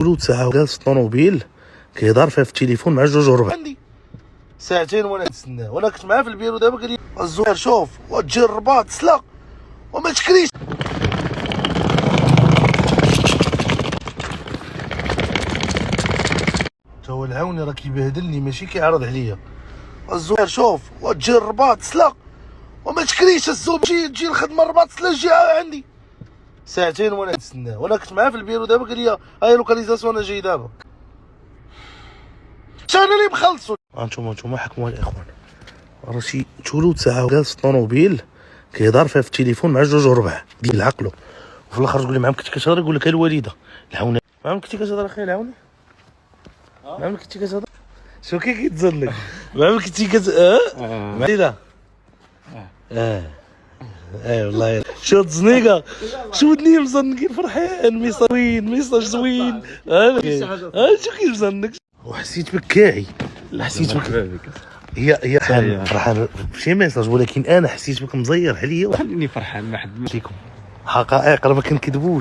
ولد ساعه جالس في الطوموبيل كيهضر فيها في التليفون مع جوج وربع. عندي ساعتين وانا نتسنى، وانا كنت معاه في البيرو. دابا قال لي الزهير شوف وتجي الرباط تسلا وما تكريش. تا هو العاوني راه كيبهدلني ماشي كيعرض عليا. الزهير شوف وتجي الرباط تسلا وما تكريش الزوم تجي الخدمه الرباط تسلا جي عندي. ساعتين وانا نتسنى، وانا كنت معاه في البيرو. دابا قال لي هاي لوكاليزاسيون انا جاي دابا. انا اللي مخلصو. انتوما حكموا الاخوان، راه شي تولد ساعه جالس في الطوموبيل كيهضر فيها في التليفون مع جوج وربع ديال عقلو، وفي الاخر تقول لي معاهم كنتي كتهضر، يقول لك الوالده العاوني معاهم كنتي كتهضر اخي العاوني معاهم كنتي كتهضر. شو كيتزن لك معاهم كنتي معليله والله شو الزنيقه شو ودني مزنقين فرحان ميصاوين ميصاج زوين شو كيمزنك. وحسيت بكاعي حسيت بك هي فرحان بشي ميساج، ولكن انا حسيت بك مزير عليا. خليني فرحان ما حد فيكم حقائق راه ما كنكذبوش.